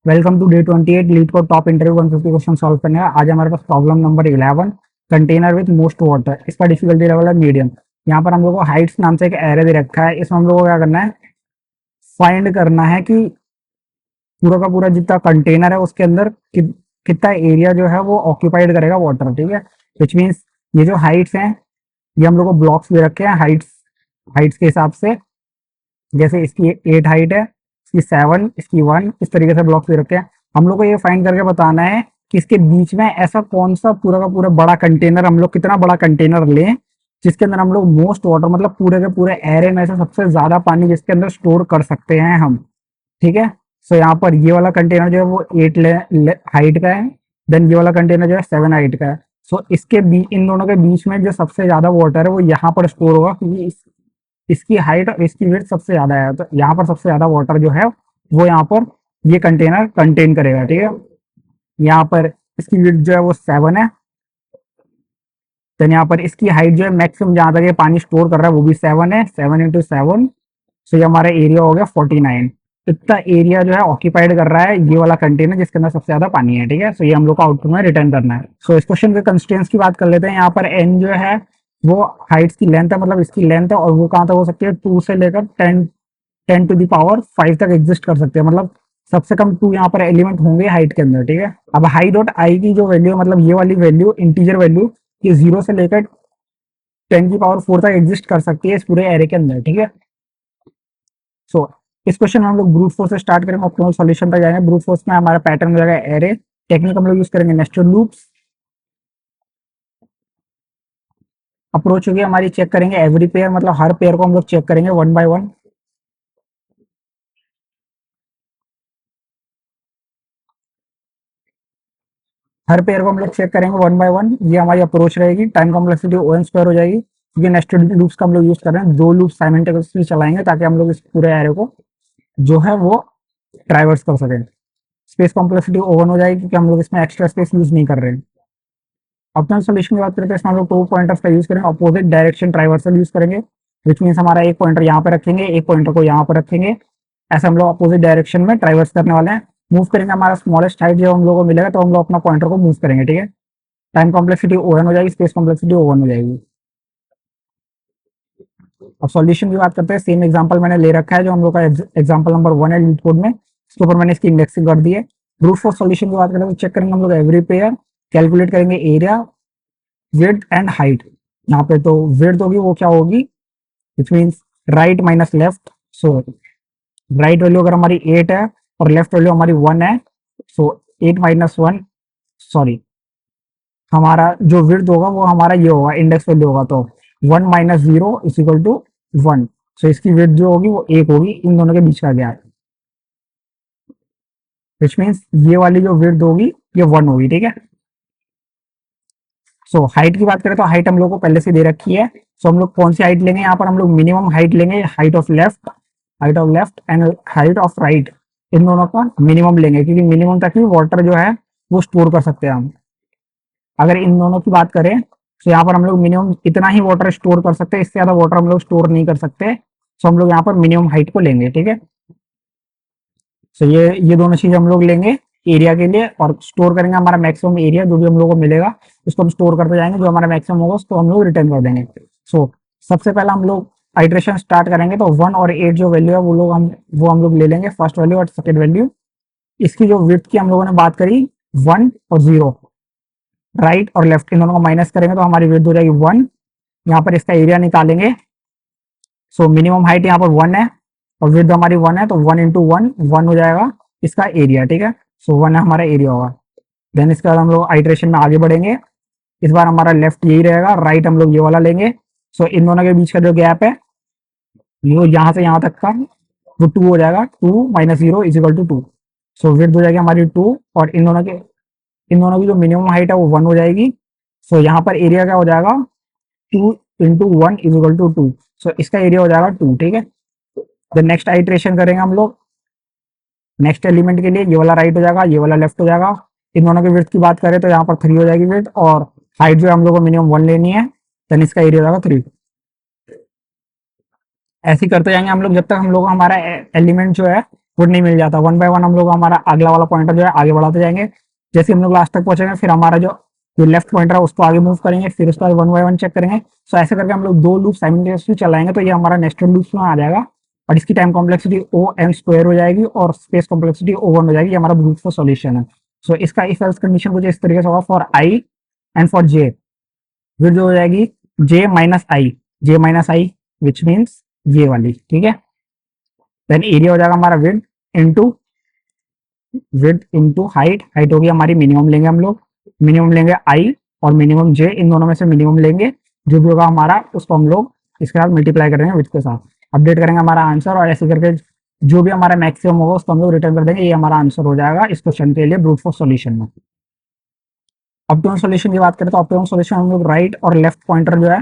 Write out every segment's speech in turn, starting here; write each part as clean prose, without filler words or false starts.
Welcome to day 28 LeetCode top interview 150 question solve करने का। आज हमारे पास problem number 11 container with most water. इसका डिफिकल्टी लेवल है मीडियम। यहाँ पर हम लोग को हाइट्स नाम से एक एरे दे रखा है। इसमें हम लोग को क्या करना है, फाइंड करना है कि पूरा का पूरा जितना कंटेनर है उसके अंदर कितना एरिया जो है वो ऑक्यूपाइड करेगा वाटर। ठीक है, विच मीन्स ये जो हाइट्स हैं ये हम लोग को ब्लॉक्स दे रखे हैं हाइट्स हाइट्स के हिसाब से। जैसे इसकी 8 हाइट है, इसकी 7, इसकी 1, इस तरीके से ब्लॉक्स दे रखे हैं। हम लोग को ये फाइंड करके बताना है कि इसके बीच में ऐसा कौन सा पूरा का पूरा बड़ा कंटेनर, हम लोग कितना बड़ा कंटेनर लें जिसके अंदर हम लोग मोस्ट वाटर मतलब पूरे के पूरे एरे में से सबसे ज्यादा पानी जिसके अंदर स्टोर कर सकते हैं हम। ठीक है, सो यहाँ पर ये वाला कंटेनर जो है वो 8 हाइट का है, देन ये वाला कंटेनर जो है 7 हाइट का है। सो इसके बीच, इन दोनों के बीच में जो सबसे ज्यादा वाटर है वो यहाँ पर स्टोर होगा, क्योंकि इसकी हाइट और इसकी विड्थ सबसे ज्यादा है। तो यहाँ पर सबसे ज्यादा वाटर जो है वो यहाँ पर ये कंटेनर कंटेन करेगा। ठीक है, यहाँ पर इसकी विड्थ जो है वो 7 है, देन यहाँ पर इसकी हाइट जो है मैक्सिमम जहां तक ये पानी स्टोर कर रहा है वो भी 7 है, 7 इंटू 7। सो ये हमारा एरिया हो गया 49। इतना एरिया जो है ऑक्यूपाइड कर रहा है ये वाला कंटेनर जिसके अंदर सबसे ज्यादा पानी है। ठीक है, सो ये हम लोग को आउटपुट में रिटर्न करना है। सो इस क्वेश्चन के कंस्ट्रेंट्स की बात कर लेते हैं। यहाँ पर एन जो है वो हाइट्स की लेंथ है, मतलब इसकी लेंथ है, और वो कहाँ तक हो सकती है, 2 से लेकर 10 टू द पावर 5 तक एग्जिस्ट कर सकते हैं। मतलब सबसे कम 2 यहाँ पर एलिमेंट होंगे हाइट के अंदर। ठीक है, अब हाई डॉट आई की जो वैल्यू, मतलब ये वाली वैल्यू इंटीजर वैल्यू, ये 0 से लेकर 10 की पावर 4 तक एग्जिस्ट कर सकती है इस पूरे एरे के अंदर। ठीक है, सो इस क्वेश्चन में हम लोग ब्रूट फोर्स से स्टार्ट करेंगे, ऑप्टिमल सॉल्यूशन तक जाएंगे। ब्रूट फोर्स में हमारा पैटर्न हो जाएगा एरे। टेक्निक हम लोग यूज करेंगे नेस्टेड लूप्स। अप्रोच होगी हमारी, चेक करेंगे एवरी पेयर, मतलब हर पेयर को हम लोग चेक करेंगे one by one. Her pair को हम लोग चेक करेंगे वन बाय वन। ये हमारी अप्रोच रहेगी। टाइम कॉम्प्लेक्सिटी ओएन स्क्वायर हो जाएगी, क्योंकि नेस्टेड लूप्स का हम लोग यूज कर रहे हैं। 2 लूप साइमल्टेनियसली चलाएंगे ताकि हम लोग इस पूरे एरे को जो है वो ट्राइवर्स कर सकें। स्पेस कॉम्प्लेक्सिटी ओवन हो जाएगी, क्योंकि हम लोग इसमें एक्स्ट्रा स्पेस यूज नहीं कर रहे हैं। अपना सोल्यूशन की बात करते हैं, इसमें हम लोग 2 पॉइंटर्स का यूज करेंगे, अपोजिट डायरेक्शन ट्राइवर्सल यूज करेंगे, विच मीन्स हमारा एक पॉइंटर यहाँ पे रखेंगे, एक पॉइंटर को यहाँ पर रखेंगे। ऐसे हम लोग अपोजिट डायरेक्शन में ट्राइवर्स करने वाले हैं। मूव करेंगे, हमारा स्मॉलेस्ट हाइट जब हम लोग को मिलेगा तो हम लोग अपना पॉइंटर को मूव करेंगे। ठीक है, टाइम कॉम्प्लेक्सिटी ओवन हो जाएगी, स्पेस कॉम्प्लेक्सिटी ओवन हो जाएगी। अब सॉल्यूशन की बात करते हैं। सेम एग्जांपल मैंने ले रखा है जो हम लोग का एग्जांपल नंबर 1 है लीड कोड में, इसके ऊपर मैंने इसकी इंडेक्सिंग कर दी है। ब्रूट फोर्स सॉल्यूशन की बात करें तो चेक करेंगे हम लोग एवरी पेयर, कैलकुलेट करेंगे एरिया, विड्थ एंड हाइट। यहाँ पे तो विड्थ होगी वो क्या होगी, which means right minus left. So right value अगर हमारी 8 है और लेफ्ट वैल्यू हमारी 1 है, सो 8 माइनस 1, सॉरी, हमारा जो विड्थ होगा वो हमारा ये होगा, इंडेक्स वैल्यू होगा, तो 1 माइनस 0 इज इक्वल टू 1। सो इसकी विड्थ जो होगी वो 1 होगी, इन दोनों के बीच का गैप, विच मीन्स ये वाली जो विड्थ होगी ये 1 होगी। ठीक है, सो हाइट की बात करें तो हाइट हम लोग को पहले से दे रखी है। सो हम लोग कौन सी हाइट लेंगे, यहाँ पर हम लोग मिनिमम हाइट लेंगे, height of left and height of right, इन दोनों का मिनिमम लेंगे, क्योंकि मिनिमम तक ही वाटर जो है वो स्टोर कर सकते हैं हम। अगर इन दोनों की बात करें तो यहाँ पर हम लोग मिनिमम इतना ही वाटर स्टोर कर सकते हैं, इससे ज्यादा वाटर हम लोग स्टोर नहीं कर सकते। सो हम लोग यहाँ पर मिनिमम हाइट को लेंगे। ठीक है, सो ये दोनों चीज हम लोग लेंगे एरिया के लिए, और स्टोर करेंगे हमारा मैक्सिमम एरिया जो भी हम लोग को मिलेगा उसको हम स्टोर करते जाएंगे, जो हमारा मैक्सिमम होगा उसको हम लोग रिटर्न कर देंगे। सो सबसे पहला हम लोग आइट्रेशन स्टार्ट करेंगे, तो 1 और 8 जो वैल्यू है वो हम लोग ले लेंगे, फर्स्ट वैल्यू और सेकेंड वैल्यू। इसकी जो विड्थ की हम लोगों ने बात करी 1 और 0, राइट और लेफ्ट इन दोनों को माइनस करेंगे तो हमारी विड्थ हो जाएगी 1। यहाँ पर इसका एरिया निकालेंगे। सो मिनिमम हाइट यहाँ पर 1 है और विड्थ हमारी 1 है, तो 1 इंटू 1 1 हो जाएगा इसका एरिया। ठीक है, सो 1 हमारा एरिया होगा। देन इसके बाद हम लोग आइट्रेशन में आगे बढ़ेंगे। इस बार हमारा लेफ्ट यही रहेगा, राइट हम लोग ये वाला लेंगे। सो इन दोनों के बीच का जो गैप है वो यहाँ से यहाँ तक का वो 2 हो जाएगा, 2 minus 0 is equal to 2। So width हो जाएगी हमारी 2, और इन दोनों की जो मिनिमम हाइट है वो 1 हो जाएगी। सो यहाँ पर एरिया क्या हो जाएगा, 2 इंटू 1 इज इक्वल टू 2। सो इसका एरिया हो जाएगा 2। ठीक है, देन नेक्स्ट आइट्रेशन करेंगे हम लोग। नेक्स्ट एलिमेंट के लिए ये वाला राइट हो जाएगा, ये वाला लेफ्ट हो जाएगा। इन दोनों की विड्थ की बात करें तो यहाँ पर 3 हो जाएगी विड्थ, और हाइट जो है हम लोग को मिनिमम 1 लेनी है, देन इसका एरिया हो जाएगा 3। ऐसे ही करते जाएंगे हम लोग जब तक हम लोग हमारा एलिमेंट जो है वुड नहीं मिल जाता। वन बाय वन हम लोग हमारा अगला वाला पॉइंटर जो है आगे बढ़ाते जाएंगे। जैसे हम लोग लास्ट तक पहुंचेंगे फिर हमारा जो लेफ्ट पॉइंटर है उसको आगे मूव करेंगे, फिर उसके बाद वन बाय वन चेक करेंगे। सो ऐसे करके हम लोग 2 लूप साइमल्टेनियसली चलाएंगे तो ये हमारा नेस्टेड लूप्स में आ जाएगा और इसकी time complexity O n square हो जाएगी और स्पेस कॉम्प्लेक्सिटी ओ वन हो जाएगी। ये हमारा ब्रूट फोर्स सॉल्यूशन है। सो इसका इफ एल्स कंडीशन कुछ इस तरीके से होगा फॉर आई एंड फॉर जे। फिर जो हो जाएगी जे माइनस आई विच मीन्स ये वाली, ठीक है। देन एरिया हो जाएगा हमारा विड्थ इनटू हाइट। हाइट होगी हमारी मिनिमम लेंगे हम लोग, मिनिमम लेंगे आई और मिनिमम जे, इन दोनों में से मिनिमम लेंगे। जो भी होगा हमारा उसको हम लोग इसके साथ मल्टीप्लाई करेंगे विड्थ के साथ, अपडेट करेंगे हमारा आंसर और ऐसे करके जो भी हमारा मैक्सिमम होगा उसको हम लोग रिटर्न कर देंगे। ये हमारा आंसर हो जाएगा इस क्वेश्चन के लिए ब्रूट फोर्स सॉल्यूशन में। ऑप्टिमम सॉल्यूशन की बात करें तो ऑप्टिमम सॉल्यूशन हम लोग राइट और लेफ्ट पॉइंटर जो है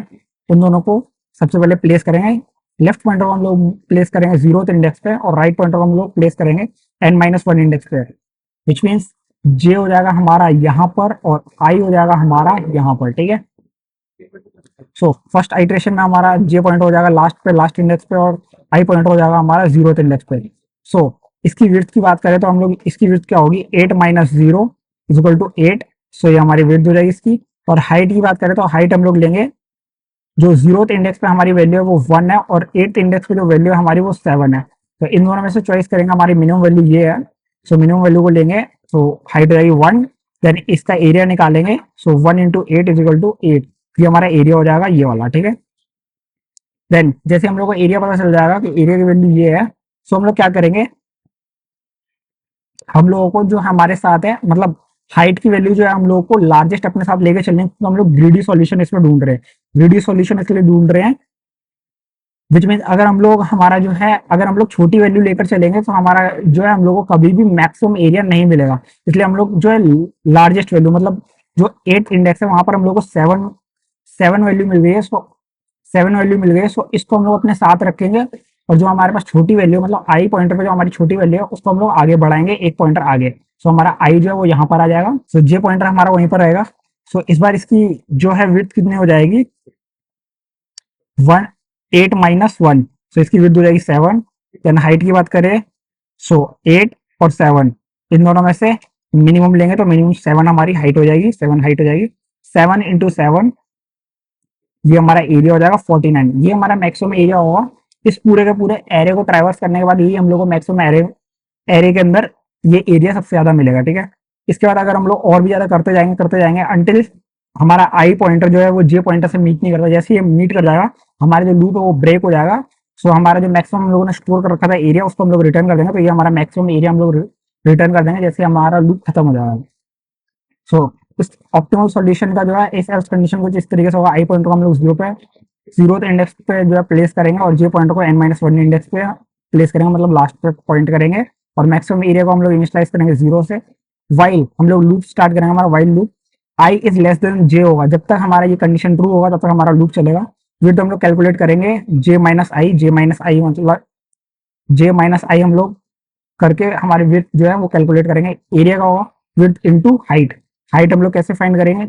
उन दोनों को सबसे पहले प्लेस करेंगे। लेफ्ट पॉइंटर को हम लोग प्लेस करेंगे 0th इंडेक्स पे और राइट पॉइंटर को हम लोग प्लेस करेंगे n-1 इंडेक्स पे, विच मीन्स जे हो जाएगा हमारा यहाँ पर और आई हो जाएगा हमारा यहाँ पर, ठीक है। सो फर्स्ट आइट्रेशन में हमारा जे पॉइंट हो जाएगा लास्ट पे, लास्ट इंडेक्स पे, और आई पॉइंट हो जाएगा हमारा 0th इंडेक्स पे। सो इसकी विड्थ की बात करें तो हम लोग इसकी विड्थ क्या होगी 8 - 0 इक्वल टू 8। सो ये हमारी विड्थ हो जाएगी इसकी। और हाइट की बात करें तो हाइट हम लोग लेंगे जो 0th इंडेक्स पे हमारी वैल्यू है वो 1 है और 8th इंडेक्स पे जो वैल्यू है हमारी वो 7 है। तो इन दोनों में से चॉइस करेंगे, हमारी मिनिमम वैल्यू ये है। सो मिनिमम वैल्यू को लेंगे तो हाइट हो जाएगी 1। देन इसका एरिया निकालेंगे। सो 1 × 8 इक्वल टू 8। ये हमारा एरिया हो जाएगा ये वाला, ठीक है। देन जैसे हम लोग को एरिया पता चल जाएगा कि एरिया की वैल्यू ये है, सो हम लोग क्या करेंगे, हम लोगों को जो हमारे साथ है मतलब हाइट की वैल्यू जो है हम लोगों को लार्जेस्ट अपने साथ लेके चलने, तो हम लोग ग्रीडी सॉल्यूशन इसमें ढूंढ रहे हैं। ग्रीडी सॉल्यूशन इसलिए ढूंढ रहे हैं विच मीन अगर हम लोग हमारा जो है अगर हम लोग छोटी वैल्यू लेकर चलेंगे तो हमारा जो है हम लोग को कभी भी मैक्सिमम एरिया नहीं मिलेगा। इसलिए हम लोग जो है लार्जेस्ट वैल्यू मतलब जो 8 इंडेक्स है वहां पर हम लोग को 7 वैल्यू मिल गई है। सो 7 वैल्यू मिल गई है। सो इसको हम लोग अपने साथ रखेंगे और जो हमारे पास छोटी वैल्यू मतलब आई पॉइंटर पे जो हमारी छोटी वैल्यू है उसको हम लोग आगे बढ़ाएंगे एक पॉइंटर आगे। सो हमारा आई जो है वो यहाँ पर आ जाएगा। सो जे पॉइंटर हमारा वहीं पर रहेगा। सो इस बार इसकी जो है विड्थ कितनी हो जाएगी 8 - 1। सो इसकी विड्थ हो जाएगी 7। देन हाइट की बात करें सो 8 और 7 इन दोनों में से मिनिमम लेंगे तो मिनिमम 7 हमारी हाइट हो जाएगी, 7 हाइट हो जाएगी। 7 × 7 ये हमारा एरिया हो जाएगा 49। ये हमारा मैक्सिमम एरिया होगा इस पूरे के पूरे एरे को ट्रैवर्स करने के बाद। ये हम लोग को मैक्सिमम एरे के अंदर ये एरिया सबसे ज्यादा मिलेगा, ठीक है। इसके बाद अगर हम लोग और भी ज्यादा करते जाएंगे अंटिल हमारा आई पॉइंटर जो है वो जे पॉइंटर से मीट नहीं करता। जैसे ये मीट कर जाएगा हमारा जो लूप है वो ब्रेक हो जाएगा। सो हमारा जो मैक्सिमम हम लोगों ने स्टोर कर रखा था एरिया उसको हम लोग रिटर्न कर देंगे। तो ये हमारा मैक्सिमम एरिया हम लोग रिटर्न कर देंगे जैसे हमारा लूप खत्म हो जाएगा। सो इस ऑप्टिमल सॉल्यूशन का जो है इस एल्स कंडीशन कुछ इस तरीके से होगा। आई पॉइंट को हम लोग 0th इंडेक्स पे जो है प्लेस करेंगे और जे पॉइंट को n-1 इंडेक्स पे प्लेस करेंगे मतलब लास्ट पे पॉइंट करेंगे और मैक्सिमम एरिया को हम लोग इनिशियलाइज करेंगे 0 से। वाइल हम लोग लूप स्टार्ट करेंगे, हमारा while loop I is less than J होगा। जब तक हमारा ये कंडीशन ट्रू होगा तब तक हमारा लूप चलेगा। फिर हम लोग कैलकुलेट करेंगे जे माइनस आई मतलब जे माइनस आई हम लोग करके हमारे विड्थ जो है वो कैलकुलेट करेंगे। एरिया का होगा विड्थ इनटू हाइट। हाइट हम लोग कैसे फाइंड करेंगे,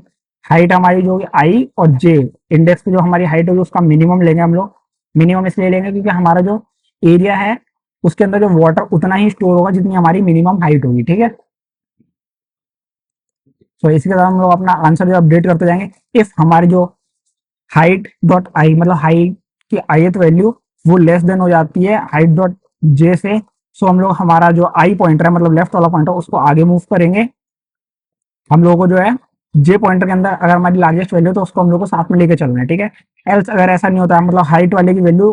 हाइट हमारी जो होगी आई और जे इंडेक्स पे जो हमारी हाइट होगी उसका मिनिमम लेंगे हम लोग। मिनिमम इसलिए लेंगे क्योंकि हमारा जो एरिया है उसके अंदर जो वाटर उतना ही स्टोर होगा जितनी हमारी मिनिमम हाइट होगी, ठीक है। तो इसके साथ हम लोग अपना आंसर जो अपडेट करते जाएंगे। इफ हमारी जो हाइट डॉट आई मतलब हाइट की ith वैल्यू वो लेस देन हो जाती है हाइट डॉट जे से, सो हम लोग हमारा जो आई पॉइंटर है मतलब लेफ्ट वाला पॉइंटर उसको आगे मूव करेंगे। हम लोगों को जो है जे पॉइंटर के अंदर अगर हमारी लार्जेस्ट वैल्यू तो उसको हम लोग को साथ में लेके चलना है, ठीक है। एल्स अगर ऐसा नहीं होता है मतलब हाइट वाले की वैल्यू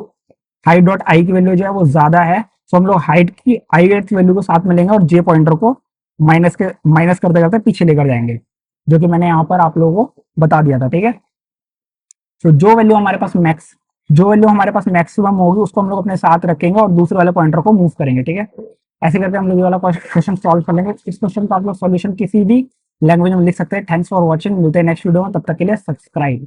हाइट डॉट आई की वैल्यू जो है वो ज्यादा है, तो हम लोग हाइट की आई वैल्यू को साथ में लेंगे और जे पॉइंटर को माइनस करते करते पीछे लेकर जाएंगे, जो कि मैंने यहाँ पर आप लोगों को बता दिया था, ठीक है। तो जो वैल्यू हमारे पास मैक्सिमम होगी उसको हम लोग अपने साथ रखेंगे और दूसरे वाले पॉइंटर को मूव करेंगे, ठीक है। ऐसे करके हम लोग ये वाला क्वेश्चन सॉल्व कर लेंगे। इस क्वेश्चन का आप लोग सॉल्यूशन किसी भी लैंग्वेज में लिख सकते हैं। थैंक्स फॉर वॉचिंग, मिलते हैं नेक्स्ट वीडियो में, तब तक के लिए सब्सक्राइब।